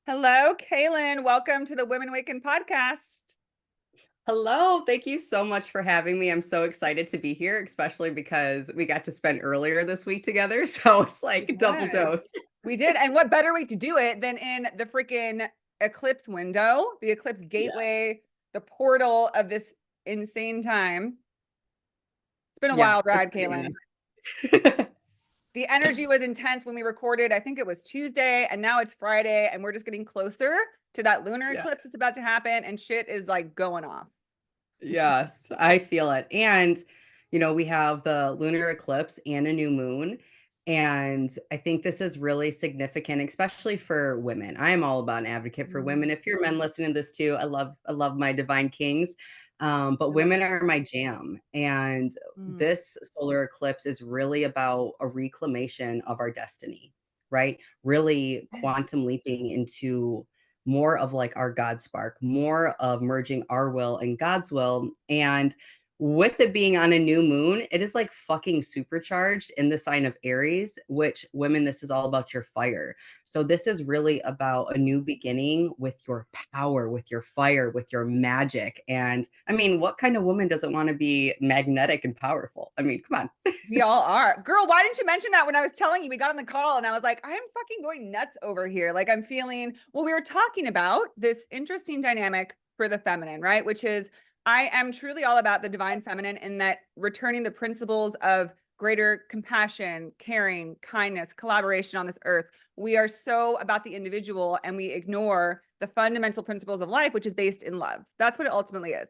Hello, Kaylyn. Welcome to the Women Waken Podcast. Hello, thank you so much for having me. I'm so excited to be here, especially because we got to spend earlier this week together. So it's We like double did. dose. We did. And what better way to do it than in the freaking eclipse window, the eclipse Yeah. gateway, the portal of this insane time. It's been a Yeah, wild it's ride, pretty Kaylyn. nice. The energy was intense when we recorded. I think it was Tuesday, and now it's Friday, and we're just getting closer to that lunar Yeah. eclipse that's about to happen, and shit is like going off. Yes, I feel it. And, we have the lunar eclipse and a new moon. And I think this is really significant, especially for women. I am all about an advocate for women. Mm, If you're men listening to this too, I love my divine kings. But I love women it. are my jam. And Mm. this solar eclipse is really about a reclamation of our destiny, right? Really quantum leaping into more of like our God spark, more of merging our will and God's will. And with it being on a new moon, it is like fucking supercharged in the sign of Aries, which women, this is all about your fire. So this is really about a new beginning with your power, with your fire, with your magic. And I mean, what kind of woman doesn't want to be magnetic and powerful? I mean, come on. We all are. Girl, why didn't you mention that when I was telling you we got on the call and I was like, I am fucking going nuts over here. Like I'm feeling, well, we were talking about this interesting dynamic for the feminine, right? Which is I am truly all about the divine feminine in that returning the principles of greater compassion, caring, kindness, collaboration on this earth. We are so about the individual and we ignore the fundamental principles of life, which is based in love. That's what it ultimately is.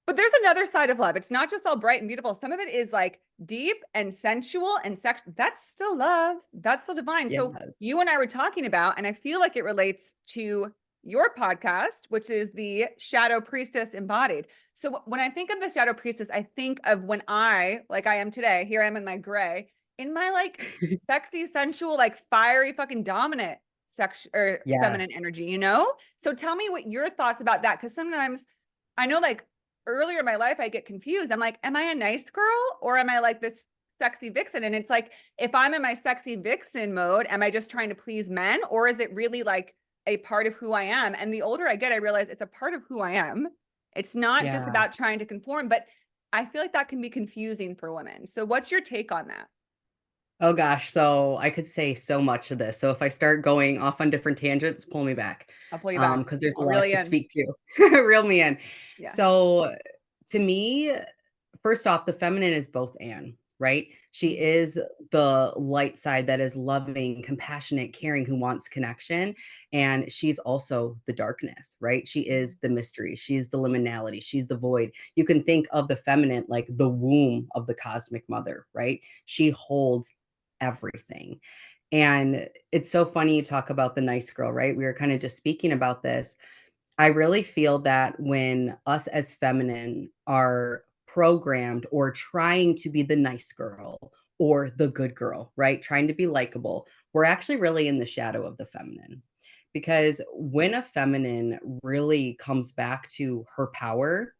But there's another side of love. It's not just all bright and beautiful. Some of it is like deep and sensual and sex. That's still love. That's still divine. Yeah. So you and I were talking about, and I feel like it relates to your podcast, which is the Shadow Priestess Embodied. So when I think of the Shadow Priestess, I think of when I, like I am today, here I am in my gray, in my like sexy, sensual, like fiery, fucking dominant sex or Yes. feminine energy, you know? So tell me what your thoughts about that. Cause sometimes I know like earlier in my life, I get confused. I'm like, am I a nice girl or am I like this sexy vixen? And it's like, if I'm in my sexy vixen mode, am I just trying to please men or is it really like a part of who I am? And the older I get, I realize it's a part of who I am. It's not just Yeah. about trying to conform, but I feel like that can be confusing for women. So what's your take on that? Oh gosh, so I could say so much of this. So if I start going off on different tangents, pull me back. I'll pull you back. Because there's a I'll reel lot you to in. speak to. Reel me in. Yeah. So to me, first off, the feminine is both and, right? She Mhm. is the light side that is loving, compassionate, caring, who wants connection. And she's also the darkness, right? She is the mystery. She's the liminality. She's the void. You can think of the feminine like the womb of the cosmic mother, right? She holds everything. And it's so funny you talk about the nice girl, right? We were kind of just speaking about this. I really feel that when us as feminine are programmed or trying to be the nice girl or the good girl, right? Trying to be likable, we're actually really in the shadow of the feminine. Because when a feminine really comes back to her power,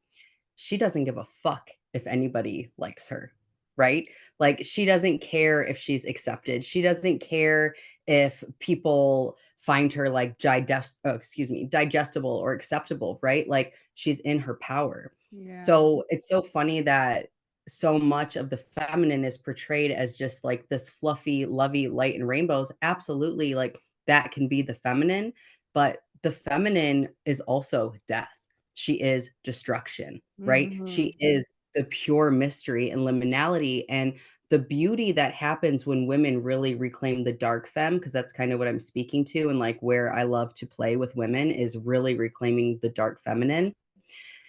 she doesn't give a fuck if anybody likes her, right? Like she doesn't care if she's accepted. She doesn't care if people find her like digestible or acceptable, right? Like she's in her power. Yeah. So it's so funny that so much of the feminine is portrayed as just like this fluffy, lovey, light and rainbows. Absolutely, like that can be the feminine, but the feminine is also death. She is destruction, right? Mhm. She is the pure mystery and liminality. And the beauty that happens when women really reclaim the dark femme, because that's kind of what I'm speaking to, and like where I love to play with women is really reclaiming the dark feminine,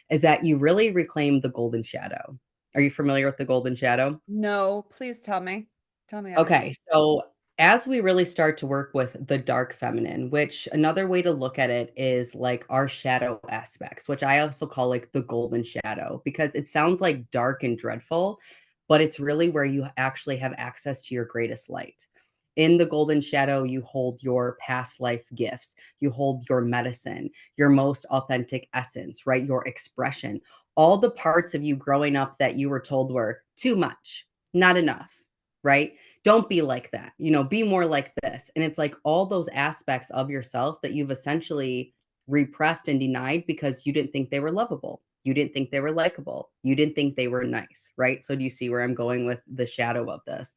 is that you really reclaim the golden shadow. Are you familiar with the golden shadow? No, please tell me. Tell me everything. Okay, so as we really start to work with the dark feminine, which another way to look at it is like our shadow aspects, which I also call like the golden shadow, because it sounds like dark and dreadful, but it's really where you actually have access to your greatest light. In the golden shadow, you hold your past life gifts, you hold your medicine, your most authentic essence, right? Your expression, all the parts of you growing up that you were told were too much, not enough, right? don't be like that, you know, be more like this. And it's like all those aspects of yourself that you've essentially repressed and denied because you didn't think they were lovable. You didn't think they were likable. You didn't think they were nice, right? So do you see where I'm going with the shadow of this?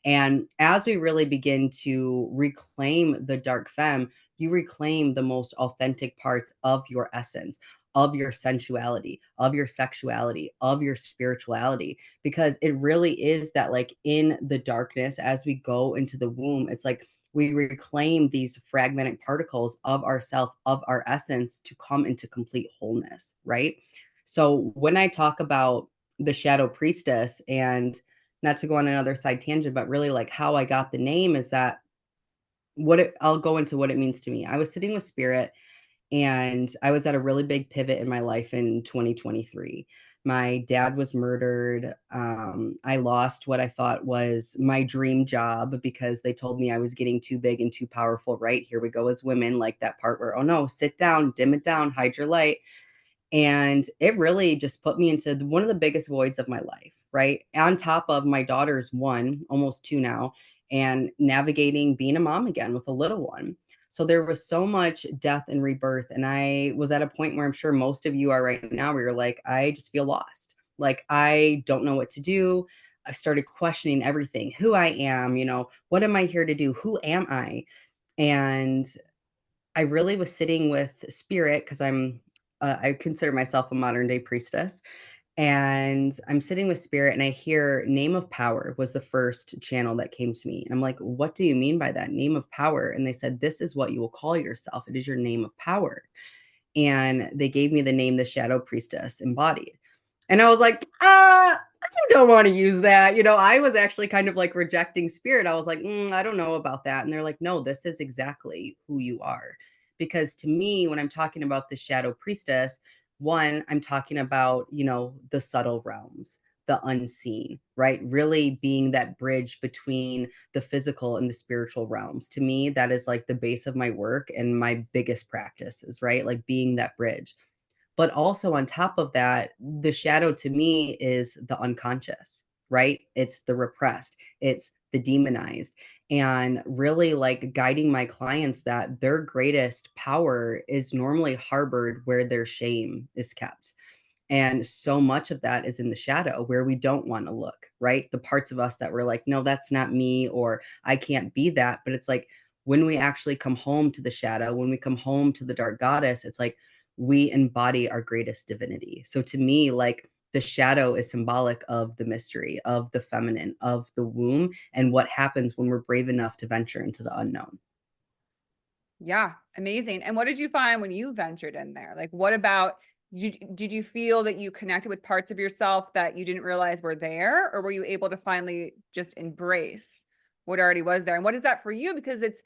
And as we really begin to reclaim the dark femme, you reclaim the most authentic parts of your essence, of your sensuality, of your sexuality, of your spirituality, because it really is that, like, in the darkness, as we go into the womb, it's like we reclaim these fragmented particles of ourself, of our essence, to come into complete wholeness, right? So when I talk about the shadow priestess, and not to go on another side tangent, but really like how I got the name is that I'll go into what it means to me. I was sitting with spirit and I was at a really big pivot in my life in 2023. My dad was murdered. I lost what I thought was my dream job because they told me I was getting too big and too powerful, right? Here we go as women, like that part where, oh no, sit down, dim it down, hide your light. And it really just put me into one of the biggest voids of my life, right? On top of my daughter's one, almost two now, and navigating being a mom again with a little one. So there was so much death and rebirth. And I was at a point where I'm sure most of you are right now, where you're like, I just feel lost. Like, I don't know what to do. I started questioning everything, who I am, you know, what am I here to do? Who am I? And I really was sitting with spirit because I consider myself a modern day priestess. And I'm sitting with spirit and I hear name of power was the first channel that came to me. And I'm like, what do you mean by that name of power? And they said, this is what you will call yourself. It is your name of power. And they gave me the name, the shadow priestess embodied. And I was like, I don't want to use that. You know, I was actually kind of like rejecting spirit. I was like, I don't know about that. And they're like, no, this is exactly who you are. Because to me, when I'm talking about the shadow priestess, one, I'm talking about, you know, the subtle realms, the unseen, right? Really being that bridge between the physical and the spiritual realms. To me, that is like the base of my work and my biggest practices, right? Like being that bridge. But also on top of that, the shadow to me is the unconscious, right? It's the repressed, it's the demonized, and really like guiding my clients that their greatest power is normally harbored where their shame is kept. And so much of that is in the shadow where we don't want to look, right? The parts of us that were like, no, that's not me, or I can't be that. But it's like when we actually come home to the shadow, when we come home to the dark goddess, it's like we embody our greatest divinity. So to me, like the shadow is symbolic of the mystery, of the feminine, of the womb, and what happens when we're brave enough to venture into the unknown. Yeah, amazing. And what did you find when you ventured in there? Like, what about did you feel that you connected with parts of yourself that you didn't realize were there, or were you able to finally just embrace what already was there? And what is that for you? Because it's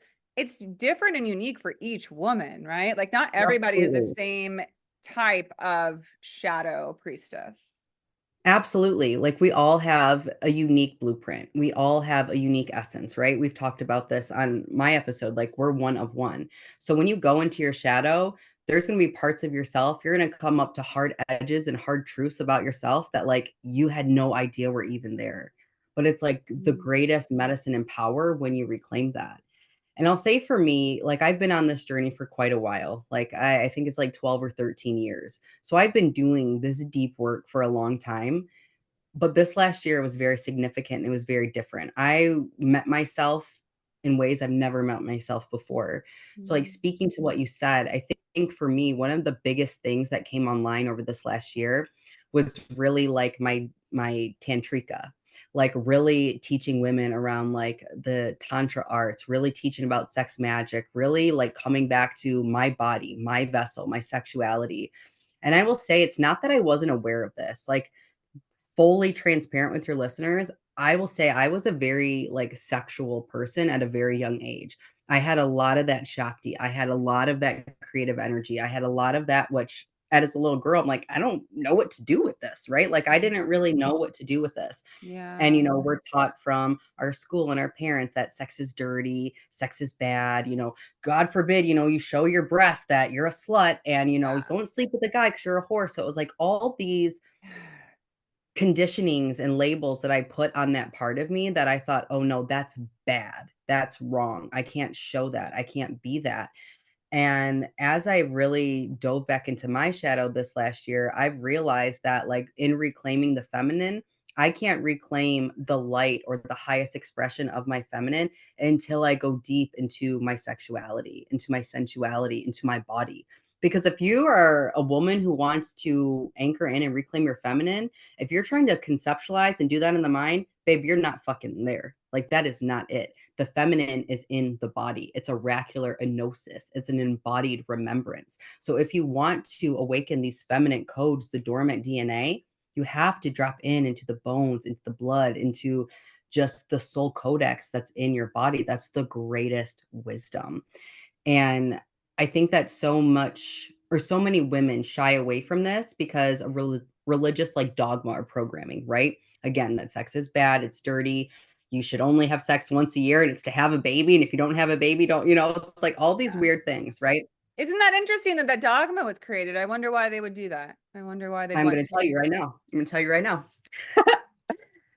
different and unique for each woman, right? Like, not everybody is the Absolutely. same type of shadow priestess. Absolutely. Like we all have a unique blueprint. We all have a unique essence, right? We've talked about this on my episode. Like we're one of one. So when you go into your shadow, there's going to be parts of yourself. You're going to come up to hard edges and hard truths about yourself that like you had no idea were even there. But it's like the Mm. greatest medicine and power when you reclaim that. And I'll say for me, like I've been on this journey for quite a while. Like I think it's like 12 or 13 years. So I've been doing this deep work for a long time. But this last year was very significant. It was very different. I met myself in ways I've never met myself before. So, like Mm. speaking to what you said, I think for me, one of the biggest things that came online over this last year was really like my tantrika, like really teaching women around like the tantra arts, really teaching about sex magic, really like coming back to my body, my vessel, my sexuality. And I will say it's not that I wasn't aware of this. Like fully transparent with your listeners, I will say I was a very like sexual person at a very young age. I had a lot of that Shakti. I had a lot of that creative energy. I had a lot of that, which as a little girl, I'm like, I don't know what to do with this, right? Like, I didn't really know what to do with this. And, Yeah. you know, we're taught from our school and our parents that sex is dirty, sex is bad, you know, God forbid, you know, you show your breast that you're a slut and, you know, you Yeah. don't sleep with a guy because you're a whore. So it was like all these conditionings and labels that I put on that part of me that I thought, oh no, that's bad. That's wrong. I can't show that. I can't be that. And as I really dove back into my shadow this last year, I've realized that, like, in reclaiming the feminine, I can't reclaim the light or the highest expression of my feminine until I go deep into my sexuality, into my sensuality, into my body. Because if you are a woman who wants to anchor in and reclaim your feminine, if you're trying to conceptualize and do that in the mind, babe, you're not fucking there. Like, that is not it. The feminine is in the body. It's oracular enosis. It's an embodied remembrance. So if you want to awaken these feminine codes, the dormant DNA, you have to drop into the bones, into the blood, into just the soul codex that's in your body. That's the greatest wisdom. And I think that so much or so many women shy away from this because of religious like dogma or programming, right? Again, that sex is bad, it's dirty. You should only have sex once a year and it's to have a baby. And if you don't have a baby, don't, it's like all these Yeah. weird things, right? Isn't that interesting that that dogma was created? I wonder why they would do that. I wonder why they'd I'm want going to to. tell you right now. I'm going to tell you right now.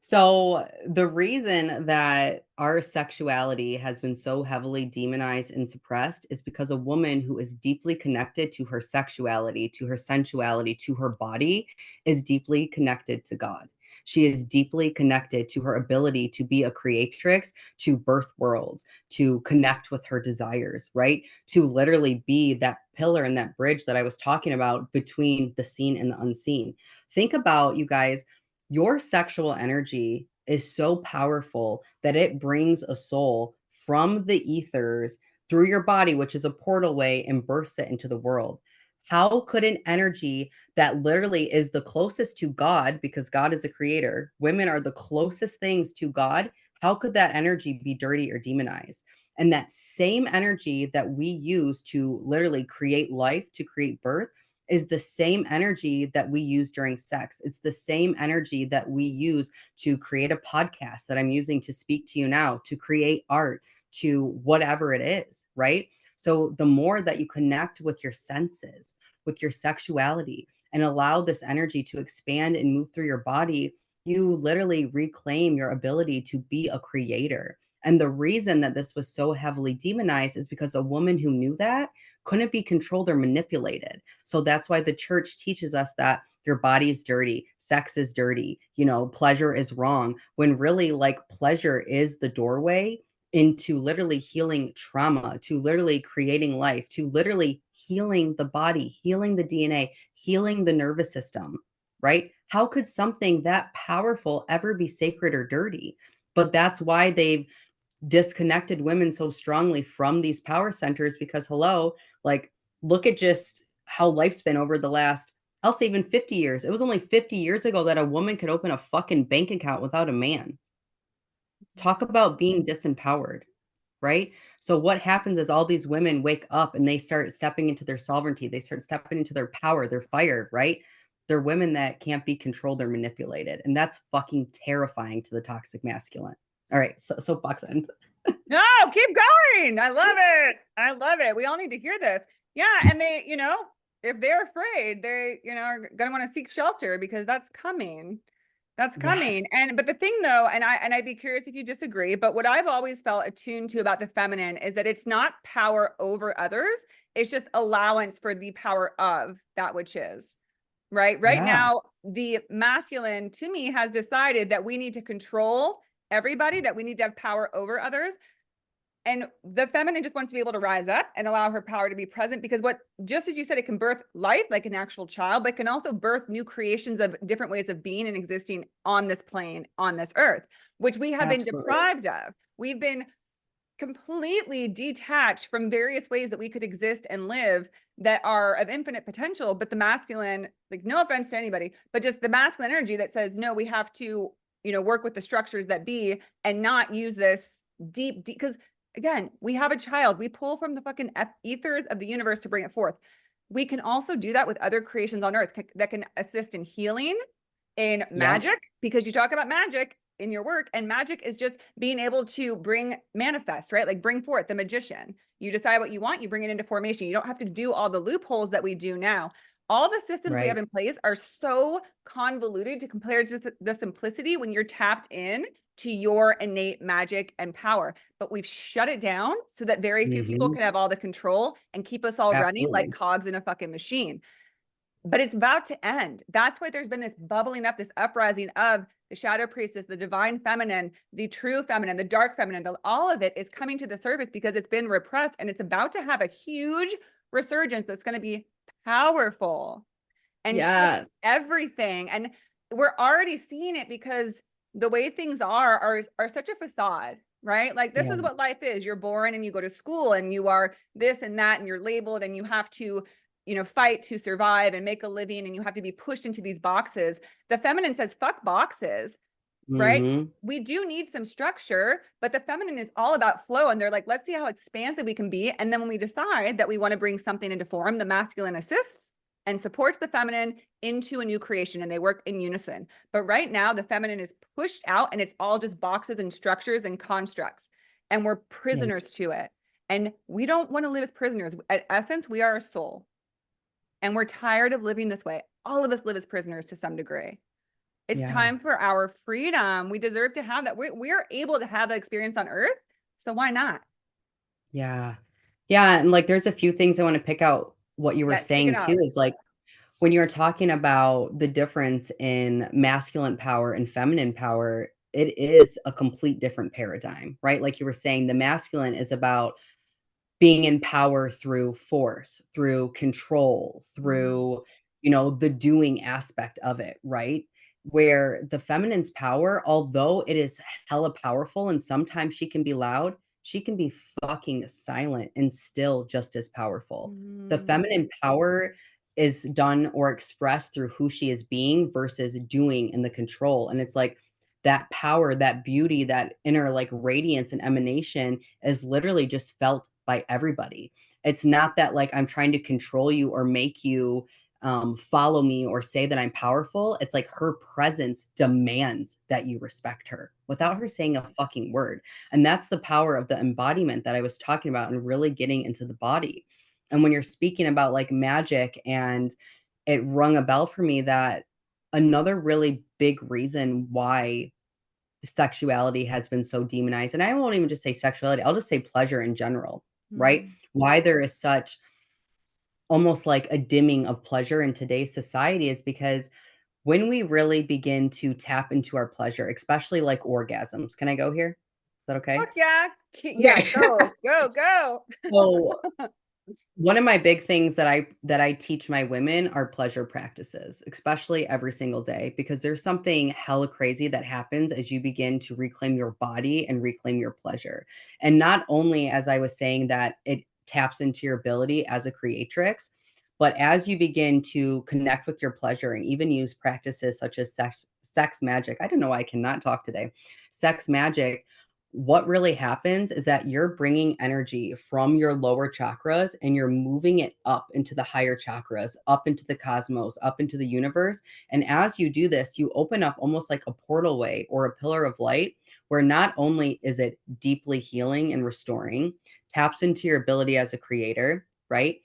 So, the reason that our sexuality has been so heavily demonized and suppressed is because a woman who is deeply connected to her sexuality, to her sensuality, to her body is deeply connected to God. She is deeply connected to her ability to be a creatrix, to birth worlds, to connect with her desires, right? To literally be that pillar and that bridge that I was talking about between the seen and the unseen. Think about, you guys, your sexual energy is so powerful that it brings a soul from the ethers through your body, which is a portal way, and births it into the world. How could an energy that literally is the closest to God, because God is a creator, women are the closest things to God, how could that energy be dirty or demonized? And that same energy that we use to literally create life, to create birth, is the same energy that we use during sex. It's the same energy that we use to create a podcast that I'm using to speak to you now, to create art, to whatever it is, right? So the more that you connect with your senses, with your sexuality, and allow this energy to expand and move through your body, you literally reclaim your ability to be a creator. And the reason that this was so heavily demonized is because a woman who knew that couldn't be controlled or manipulated. So that's why the church teaches us that your body is dirty, sex is dirty, pleasure is wrong, when really, like, pleasure is the doorway into literally healing trauma, to literally creating life, to literally healing the body, healing the DNA, healing the nervous system, right? How could something that powerful ever be sacred or dirty? But that's why they've disconnected women so strongly from these power centers, because hello, like, look at just how life's been over the last, I'll say, even 50 years. It was only 50 years ago that a woman could open a fucking bank account without a man. Talk about being disempowered, right? So what happens is all these women wake up and they start stepping into their sovereignty. They start stepping into their power, their fire, right? They're women that can't be controlled or manipulated. And that's fucking terrifying to the toxic masculine. All right. So soapbox end. No, keep going. I love it. I love it. We all need to hear this. Yeah. And they, if they're afraid, they, are going to want to seek shelter because that's coming. That's coming. Yes. But the thing though, and I'd be curious if you disagree, but what I've always felt attuned to about the feminine is that it's not power over others. It's just allowance for the power of that which is. Right Yeah. now, the masculine to me has decided that we need to control everybody, that we need to have power over others. And the feminine just wants to be able to rise up and allow her power to be present, because just as you said, it can birth life like an actual child, but can also birth new creations of different ways of being and existing on this plane, on this earth, which we have been Absolutely. deprived of. We've been completely detached from various ways that we could exist and live that are of infinite potential. But the masculine, like, no offense to anybody, but just the masculine energy that says, no, we have to, work with the structures that be and not use this deep, because again, we have a child, we pull from the fucking ethers of the universe to bring it forth. We can also do that with other creations on earth that can assist in healing, in Yeah. magic, because you talk about magic in your work, and magic is just being able to manifest, right? Like, bring forth. The magician, you decide what you want, you bring it into formation. You don't have to do all the loopholes that we do now. All the systems we have Right. in place are so convoluted to compare to the simplicity when you're tapped in to your innate magic and power. But we've shut it down so that very few people Hmm. can have all the control and keep us all running like Absolutely. cogs in a fucking machine. But it's about to end. That's why there's been this bubbling up, this uprising of the shadow priestess, the divine feminine, the true feminine, the dark feminine. All of it is coming to the surface because it's been repressed, and it's about to have a huge resurgence that's going to be powerful and shift Yes. everything. And we're already seeing it because the way things are such a facade, right? Like, this Yeah. is what life is. You're born and you go to school and you are this and that and you're labeled and you have to, fight to survive and make a living, and you have to be pushed into these boxes. The feminine says fuck boxes, right? Hmm. We do need some structure, but the feminine is all about flow, and they're like, let's see how expansive we can be. And then when we decide that we want to bring something into form, the masculine assists and supports the feminine into a new creation, and they work in unison. But right now the feminine is pushed out, and it's all just boxes and structures and constructs, and we're Yeah. prisoners to it. And we don't want to live as prisoners. At essence, we are a soul, and we're tired of living this way. All of us live as prisoners to some degree. It's Yeah. time for our freedom. We deserve to have that. We're able to have that experience on earth. So why not? Yeah. Yeah, and, like, there's a few things I wanna pick out what you were Yes, pick it saying too out. is, like, when you're talking about the difference in masculine power and feminine power, it is a complete different paradigm, right? Like you were saying, the masculine is about being in power through force, through control, Mm. through, the doing aspect of it, right? Where the feminine's power, although it is hella powerful and sometimes she can be loud, she can be fucking silent and still just as powerful. The Mm. feminine power is done or expressed through who she is being versus doing and the control. And it's like that power, that beauty, that inner like radiance and emanation is literally just felt by everybody. It's not that like I'm trying to control you or make you follow me or say that I'm powerful. It's like her presence demands that you respect her without her saying a fucking word. And that's the power of the embodiment that I was talking about and really getting into the body. And when you're speaking about like magic, and it rung a bell for me that another really big reason why sexuality has been so demonized, and I won't even just say sexuality, I'll just say pleasure in general, right? Mm. Why there is such almost like a dimming of pleasure in today's society is because when we really begin to tap into our pleasure, especially like orgasms. Can I go here? Is that okay? Fuck yeah. Yeah, Okay. go, go, go. So one of my big things that I teach my women are pleasure practices, especially every single day, because there's something hella crazy that happens as you begin to reclaim your body and reclaim your pleasure. And not only, as I was saying, that it taps into your ability as a creatrix, but as you begin to connect with your pleasure and even use practices such as sex magic. I don't know why I cannot talk today. Sex magic, what really happens is that you're bringing energy from your lower chakras and you're moving it up into the higher chakras, up into the cosmos, up into the universe. And as you do this, you open up almost like a portal way or a pillar of light where not only is it deeply healing and restoring, taps into your ability as a creator, right?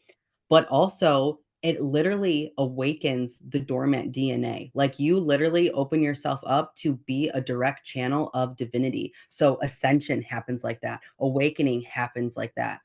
But also it literally awakens the dormant DNA. Like you literally open yourself up to be a direct channel of divinity. So ascension happens like that. Awakening happens like that.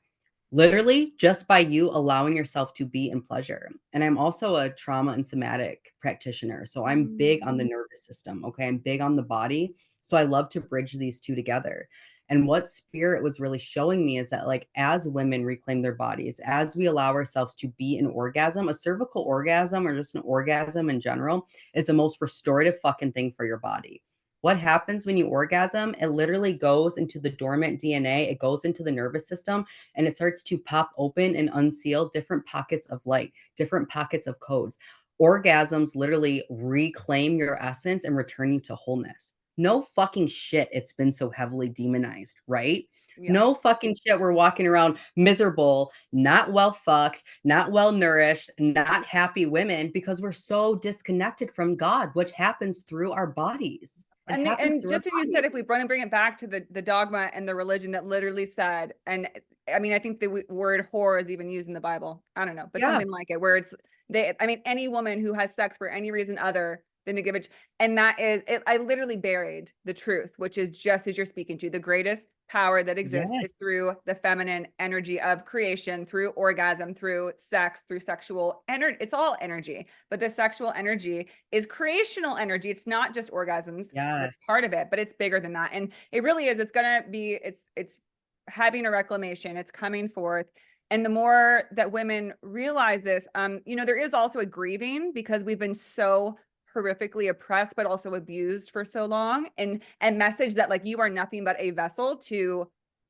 Literally just by you allowing yourself to be in pleasure. And I'm also a trauma and somatic practitioner. So I'm big on the Mm. nervous system. Okay. I'm big on the body. So I love to bridge these two together. And what spirit was really showing me is that, like, as women reclaim their bodies, as we allow ourselves to be an orgasm, a cervical orgasm or just an orgasm in general is the most restorative fucking thing for your body. What happens when you orgasm? It literally goes into the dormant DNA, it goes into the nervous system, and it starts to pop open and unseal different pockets of light, different pockets of codes. Orgasms literally reclaim your essence and return you to wholeness. No fucking shit, it's been so heavily demonized, right? Yeah. No fucking shit, we're walking around miserable, not well fucked, not well nourished, not happy women because we're so disconnected from God, which happens through our bodies. It happens and through our just as you said, bodies. if we want to bring it back to the dogma and the religion that literally said, and I mean, I think the word whore is even used in the Bible. I don't know, but Yeah. something like it, where it's they. I mean, any woman who has sex for any reason other than to give it, and that is it. I literally buried the truth, which is just as you're speaking to, the greatest power that exists Yes. is through the feminine energy of creation, through orgasm, through sex, through sexual energy. It's all energy, but the sexual energy is creational energy. It's not just orgasms. That's Yes. part of it, but it's bigger than that. And it really is. It's gonna be. It's having a reclamation. It's coming forth. And the more that women realize this, there is also a grieving because we've been so horrifically oppressed, but also abused for so long, and message that like you are nothing but a vessel to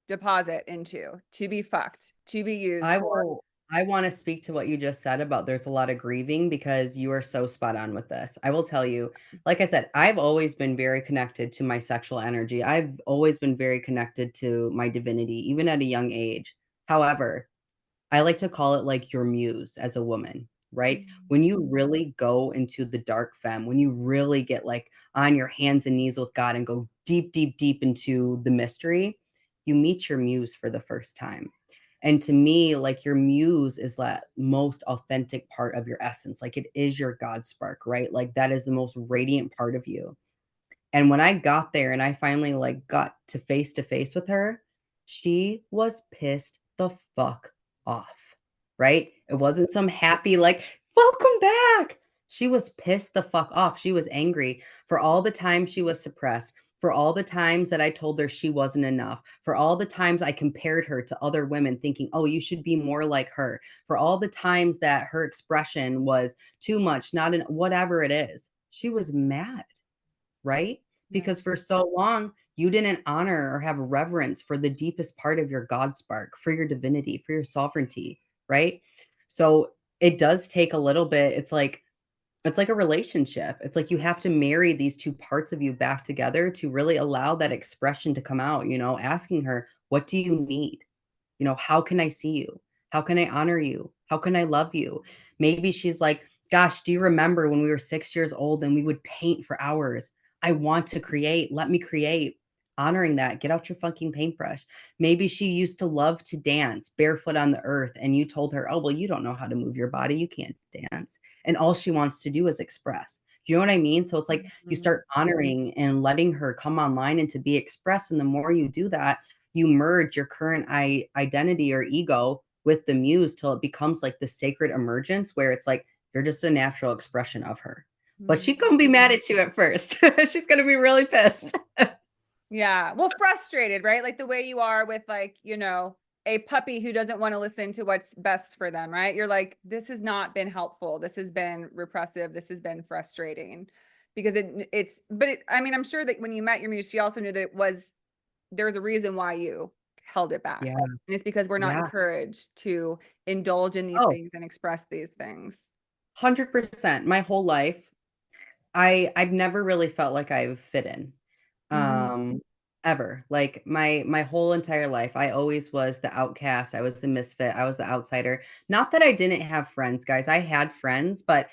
deposit into, to be fucked, to be used I for. will I wanna speak to what you just said about there's a lot of grieving because you are so spot on with this. I will tell you, like I said, I've always been very connected to my sexual energy. I've always been very connected to my divinity, even at a young age. However, I like to call it like your muse as a woman, right? When you really go into the dark femme, when you really get like on your hands and knees with God and go deep, deep, deep into the mystery, you meet your muse for the first time. And to me, like your muse is that most authentic part of your essence. Like it is your God spark, right? Like that is the most radiant part of you. And when I got there and I finally like got to face with her, she was pissed the fuck off, right? It wasn't some happy like, "Welcome back." She was pissed the fuck off. She was angry for all the time she was suppressed, for all the times that I told her she wasn't enough, for all the times I compared her to other women thinking, "Oh, you should be more like her." For all the times that her expression was too much, not in whatever it is. She was mad, right? Yeah. Because for so long, you didn't honor or have reverence for the deepest part of your God spark, for your divinity, for your sovereignty, right? So it does take a little bit. It's like a relationship. It's like you have to marry these two parts of you back together to really allow that expression to come out, asking her, "What do you need?" How can I see you? How can I honor you? How can I love you? Maybe she's like, gosh, do you remember when we were 6 years old and we would paint for hours? I want to create. Let me create. Honoring that. Get out your fucking paintbrush. Maybe she used to love to dance barefoot on the earth and you told her, oh, well, you don't know how to move your body. You can't dance. And all she wants to do is express. Do you know what I mean? So it's like you Mhm. start honoring and letting her come online and to be expressed. And the more you do that, you merge your current identity or ego with the muse till it becomes like the sacred emergence where it's like you're just a natural expression of her. But Mhm. she's gonna be mad at you at first. She's gonna be really pissed. Yeah. Well, frustrated, right? Like the way you are with like, a puppy who doesn't want to listen to what's best for them, right? You're like, this has not been helpful. This has been repressive. This has been frustrating because I mean, I'm sure that when you met your muse, she also knew that there was a reason why you held it back. Yeah, And it's because we're not yeah. encouraged to indulge in these Oh, things and express these things. 100%. My whole life, I've never really felt like I've fit in. Mhm. Um, Ever. Like my whole entire life, I always was the outcast, I was the misfit, I was the outsider. Not that I didn't have friends, guys, I had friends, but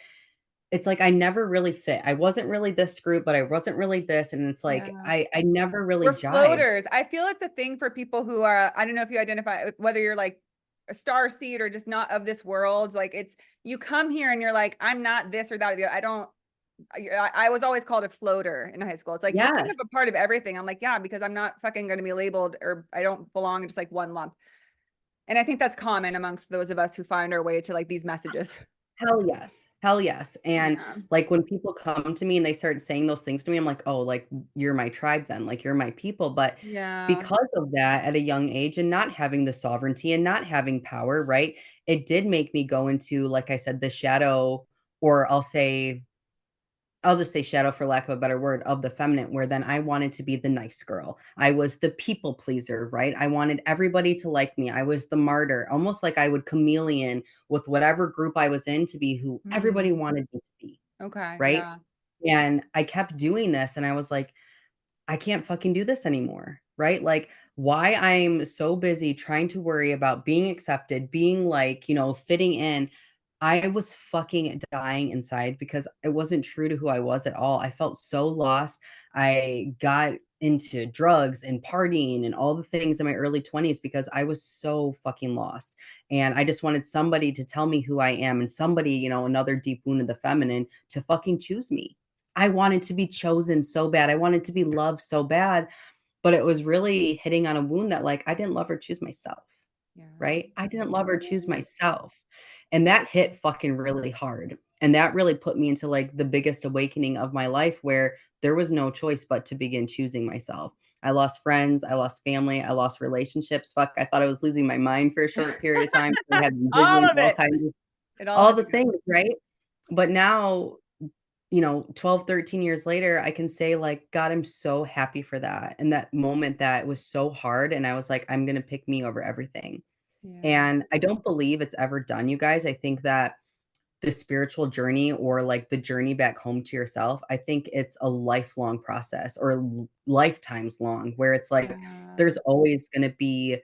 it's like I never really fit. I wasn't really this group, but I wasn't really this, and it's like Yeah. I never really We're jived. floaters. I feel it's a thing for people who are, I don't know if you identify whether you're like a star seed or just not of this world. Like you come here and you're like, I'm not this or that. Or the other. I don't, I was always called a floater in high school. It's like, you're kind Yes. of a part of everything. I'm like, yeah, because I'm not fucking going to be labeled or I don't belong in just like one lump. And I think that's common amongst those of us who find our way to like these messages. Hell yes. Hell yes. And, Yeah. like, when people come to me and they start saying those things to me, I'm like, "Oh, like, you're my tribe then, like, you're my people." But Yeah. because of that at a young age and not having the sovereignty and not having power, right, it did make me go into, like I said, the shadow, or I'll just say shadow for lack of a better word, of the feminine, where then I wanted to be the nice girl. I was the people pleaser, right? I wanted everybody to like me. I was the martyr, almost like I would chameleon with whatever group I was in to be who everybody Mm. wanted me to be, Okay. right? Yeah. And I kept doing this and I was like, I can't fucking do this anymore, right? Like, why I'm so busy trying to worry about being accepted, being like, fitting in. I was fucking dying inside because it wasn't true to who I was at all. I felt so lost. I got into drugs and partying and all the things in my early 20s because I was so fucking lost. And I just wanted somebody to tell me who I am and somebody, another deep wound of the feminine to fucking choose me. I wanted to be chosen so bad. I wanted to be loved so bad, but it was really hitting on a wound that like I didn't love or choose myself. Yeah. Right? I didn't love or choose myself. And that hit fucking really hard. And that really put me into like the biggest awakening of my life where there was no choice but to begin choosing myself. I lost friends, I lost family, I lost relationships. Fuck, I thought I was losing my mind for a short period of time. I had All visions, of it. It all all hit the together. things, right? But now 12, 13 years later, I can say like, God, I'm so happy for that. And that moment that was so hard. And I was like, I'm going to pick me over everything. Yeah. And I don't believe it's ever done, you guys. I think that the spiritual journey or like the journey back home to yourself, I think it's a lifelong process or lifetimes long, where it's like Yeah. there's always going to be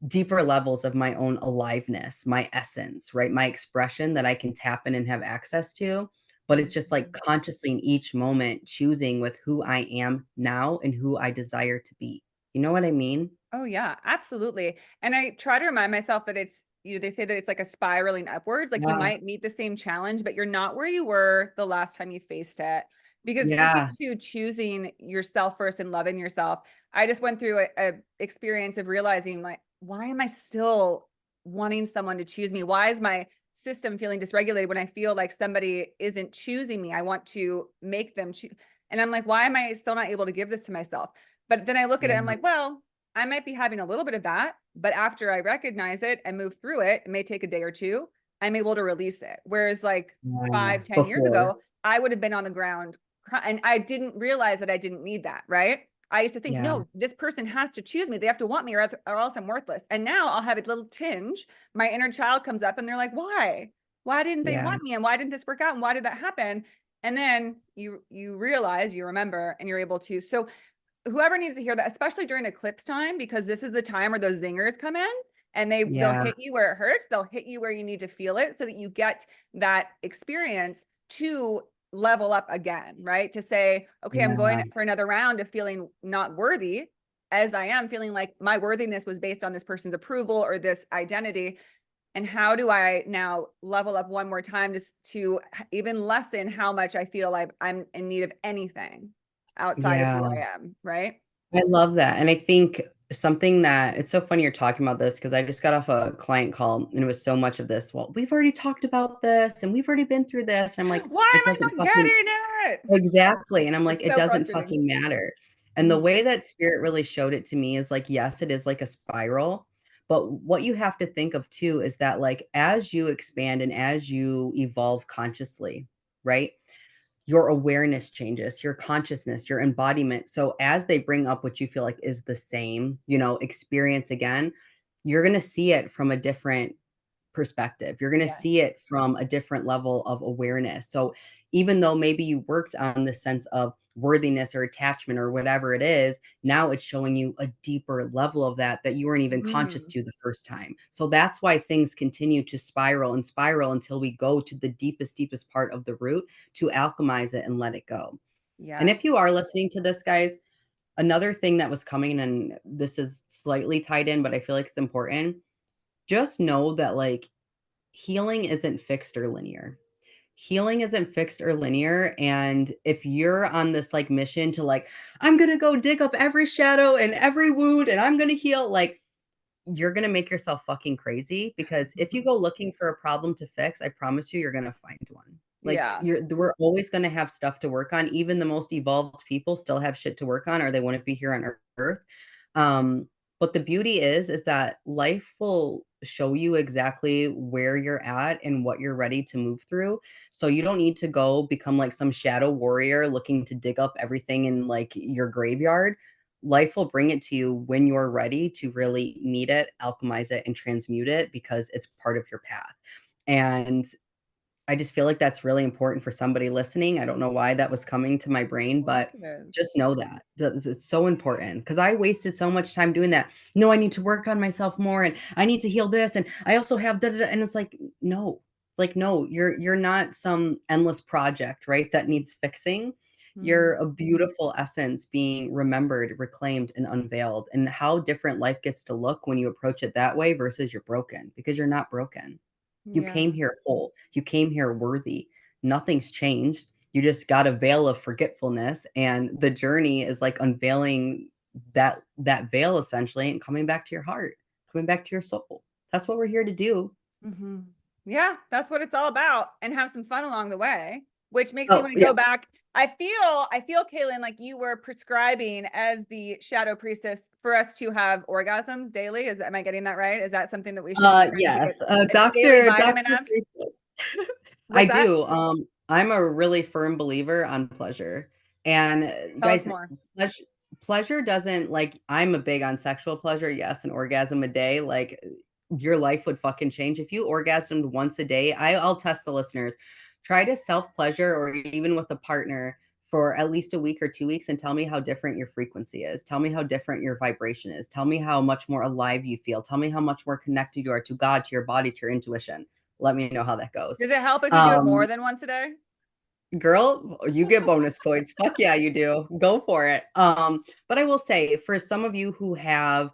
deeper levels of my own aliveness, my essence, right? My expression that I can tap in and have access to. But it's just like Mhm. consciously in each moment choosing with who I am now and who I desire to be. You know what I mean? Oh yeah, absolutely. And I try to remind myself that they say that it's like a spiraling upwards. Like you Yeah. might meet the same challenge, but you're not where you were the last time you faced it. Because speaking Yeah. to choosing yourself first and loving yourself, I just went through a experience of realizing like, why am I still wanting someone to choose me? Why is my system feeling dysregulated when I feel like somebody isn't choosing me? I want to make them choose. And I'm like, why am I still not able to give this to myself? But then I look at it, I'm Yeah. like, well, I might be having a little bit of that, but after I recognize it and move through it, it may take a day or two, I'm able to release it. Whereas like Yeah. 5, 10 years Before. ago, I would have been on the ground and I didn't realize that I didn't need that, right? I used to think, Yeah. no, this person has to choose me. They have to want me or else I'm worthless. And now I'll have a little tinge. My inner child comes up and they're like, why? Why didn't they Yeah. want me? And why didn't this work out? And why did that happen? And then you realize, you remember, and you're able to. So whoever needs to hear that, especially during eclipse time, because this is the time where those zingers come in and they'll Yeah. hit you where it hurts. They'll hit you where you need to feel it so that you get that experience to level up again, right? To say, okay, I'm going Yeah. for another round of feeling not worthy as I am feeling like my worthiness was based on this person's approval or this identity. And how do I now level up one more time to even lessen how much I feel like I'm in need of anything outside of Yeah. who I am, right? I love that, and I think something that it's so funny you're talking about this because I just got off a client call, and it was so much of this, "Well, we've already talked about this, and we've already been through this," and I'm like, Why "It am I doesn't not fucking." getting it? Exactly, and I'm like, It's "It so doesn't frustrating. fucking matter." And the Mhm. way that spirit really showed it to me is like, yes, it is like a spiral, but what you have to think of too is that, like, as you expand and as you evolve consciously, right? Your awareness changes, your consciousness, your embodiment. So as they bring up what you feel like is the same, experience again, you're going to see it from a different perspective. You're going to see Yes. it from a different level of awareness. So even though maybe you worked on the sense of worthiness or attachment or whatever it is, now it's showing you a deeper level of that you weren't even conscious Mhm. to the first time. So that's why things continue to spiral and spiral until we go to the deepest part of the root to alchemize it and let it go. And if Yes. you are listening to this, guys, another thing that was coming, and this is slightly tied in, but I feel like it's important. Just know that like healing isn't fixed or linear. Healing isn't fixed or linear. And if you're on this like mission to like, I'm going to go dig up every shadow and every wound and I'm going to heal, like, you're going to make yourself fucking crazy because if you go looking for a problem to fix, I promise you're going to find one. Like Yeah. we're always going to have stuff to work on. Even the most evolved people still have shit to work on or they wouldn't be here on earth. Um, but the beauty is that life will show you exactly where you're at and what you're ready to move through. So you don't need to go become like some shadow warrior looking to dig up everything in like your graveyard. Life will bring it to you when you're ready to really meet it, alchemize it, and transmute it because it's part of your path. And I just feel like that's really important for somebody listening. I don't know why that was coming to my Of brain, course but it is. just know that. It's so important because I wasted so much time doing that. No, I need to work on myself more and I need to heal this. And I also have da, da, da. And it's like, no, Like, no, you're not some endless project, right, that needs fixing. Mm. You're a beautiful essence being remembered, reclaimed, and unveiled. And how different life gets to look when you approach it that way versus you're broken, because you're not broken. You came Yeah. here whole. You came here worthy. Nothing's changed. You just got a veil of forgetfulness, and the journey is like unveiling that veil essentially and coming back to your heart, coming back to your soul. That's what we're here to do. Hmm. Yeah, that's what it's all about, and have some fun along the way, which makes me Oh, want to yeah. go back. I feel, Kaylin, like you were prescribing as the shadow priestess for us to have orgasms daily. Am I getting that right? Is that something that we should be trying to get Yes, a daily Dr. vitamin of? Priestess. I What's that? do. I'm a really firm believer on pleasure. And Tell us guys, more. pleasure doesn't like I'm a big on sexual pleasure. Yes, an orgasm a day, like your life would fucking change if you orgasmed once a day. I'll test the listeners. Try to self pleasure or even with a partner for at least a week or 2 weeks and tell me how different your frequency is. Tell me how different your vibration is. Tell me how much more alive you feel. Tell me how much more connected you are to God, to your body, to your intuition. Let me know how that goes. Does it help if you do it more Um, than once a day? Girl, you get bonus points. Fuck yeah, you do. Go for it. But I will say for some of you who have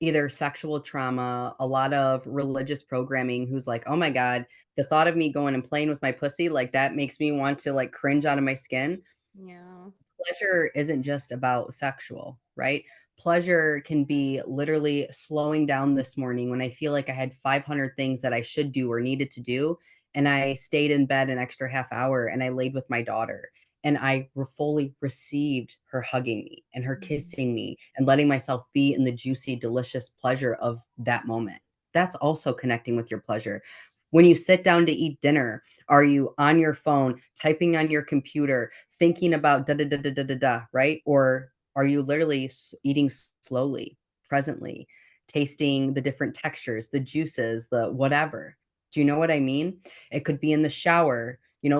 either sexual trauma, a lot of religious programming, who's like, "Oh my God, the thought of me going and playing with my pussy, like that makes me want to like cringe out of my skin." Yeah. Pleasure isn't just about sexual, right? Pleasure can be literally slowing down this morning when I feel like I had 500 things that I should do or needed to do. And I stayed in bed an extra half hour and I laid with my daughter. And I fully received her hugging me and her Mhm. kissing me and letting myself be in the juicy, delicious pleasure of that moment. That's also connecting with your pleasure. When you sit down to eat dinner, are you on your phone, typing on your computer, thinking about da da da da da da da, right? Or are you literally eating slowly, presently, tasting the different textures, the juices, the whatever? Do you know what I mean? It could be in the shower.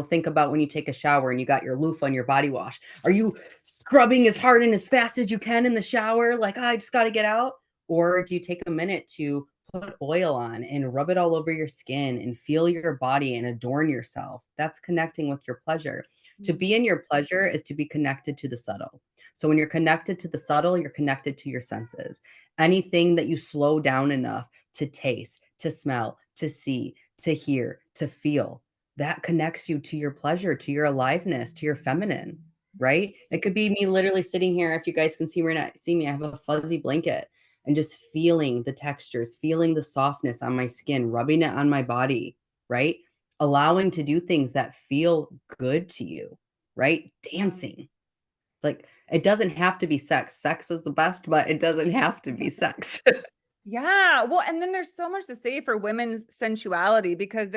Think about when you take a shower and you got your loofah on your body wash. Are you scrubbing as hard and as fast as you can in the shower? Like, I just got to get out. Or do you take a minute to put oil on and rub it all over your skin and feel your body and adorn yourself? That's connecting with your pleasure. To be in Mhm. your pleasure is to be connected to the subtle. So when you're connected to the subtle, you're connected to your senses. Anything that you slow down enough to taste, to smell, to see, to hear, to feel, that connects you to your pleasure, to your aliveness, to your feminine, right? It could be me literally sitting here. If you guys can see, see me, I have a fuzzy blanket and just feeling the textures, feeling the softness on my skin, rubbing it on my body, right? Allowing to do things that feel good to you, right? Yeah. Dancing. Like it doesn't have to be sex. Sex is the best, but it doesn't have to be sex. Yeah. Well, and then there's so much to say for women's sensuality because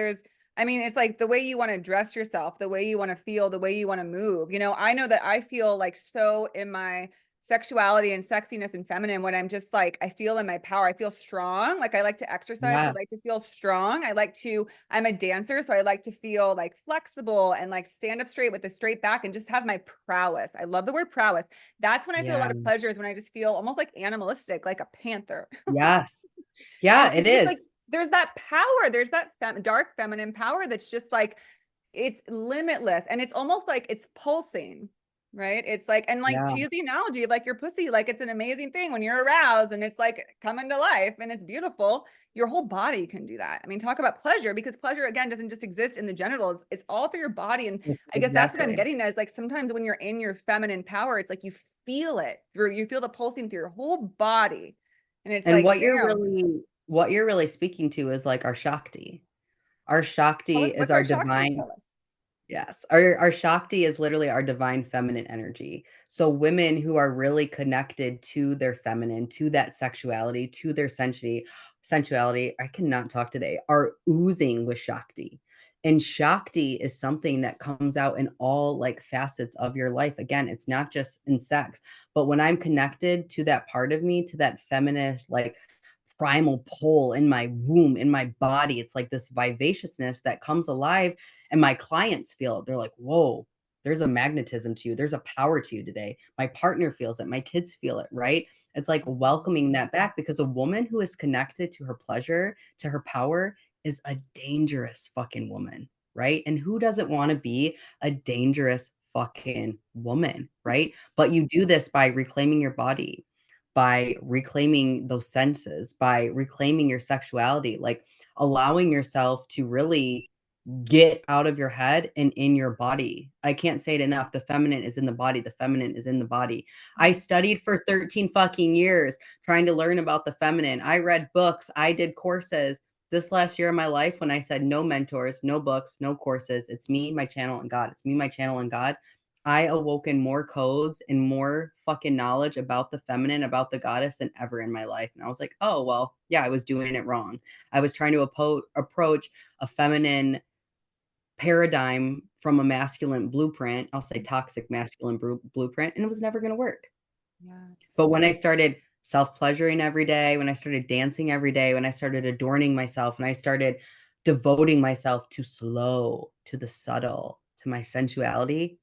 I mean, it's like the way you want to dress yourself, the way you want to feel, the way you want to move. I know that I feel like so in my sexuality and sexiness and feminine when I'm just like, I feel in my power. I feel strong. Like I like to exercise. I Yes. like to feel strong. I'm a dancer. So I like to feel like flexible and like stand up straight with a straight back and just have my prowess. I love the word prowess. That's when I feel a Yeah. lot of pleasure is when I just feel almost like animalistic, like a panther. Yes. And Yeah, it's it just like is. there's that power, there's that dark feminine power that's just like it's limitless and it's almost like it's pulsing, right? It's like, and like Yeah. to use the analogy of like your pussy, like it's an amazing thing when you're aroused and it's like coming to life and it's beautiful. Your whole body can do that. I mean, talk about pleasure because pleasure again doesn't just exist in the genitals, it's all through your body. And I guess that's what I'm Exactly. getting at is like sometimes when you're in your feminine power, it's like you feel it through, you feel the pulsing through your whole body. And it's And like, what damn. you're really speaking to is like our Shakti. Our Shakti is What's our our Shakti? divine. Tell us. Yes. Our Shakti is literally our divine feminine energy. So women who are really connected to their feminine, to that sexuality, to their sensuality, I cannot talk today, are oozing with Shakti. And Shakti is something that comes out in all like facets of your life. Again, it's not just in sex, but when I'm connected to that part of me, to that feminist, like primal pull in my womb, in my body, it's like this vivaciousness that comes alive and my clients feel it. They're like, whoa, there's a magnetism to you. There's a power to you today. My partner feels it. My kids feel it, right? It's like welcoming that back because a woman who is connected to her pleasure, to her power, is a dangerous fucking woman, right? And who doesn't want to be a dangerous fucking woman, right? But you do this by reclaiming your body, by reclaiming those senses, by reclaiming your sexuality, like allowing yourself to really get out of your head and in your body. I can't say it enough. The feminine is in the body. The feminine is in the body. I studied for 13 fucking years trying to learn about the feminine. I read books. I did courses. This last year of my life, when I said no mentors, no books, no courses, it's me, my channel, and God. It's me, my channel, and God. I awoken more codes and more fucking knowledge about the feminine, about the goddess than ever in my life. And I was like, oh, well, yeah, I was doing it wrong. I was trying to approach a feminine paradigm from a masculine blueprint. I'll say toxic masculine blueprint, and it was never going to work. But Yes. when I started self-pleasuring every day, when I started dancing every day, when I started adorning myself, when I started devoting myself to slow, to the subtle, to my sensuality,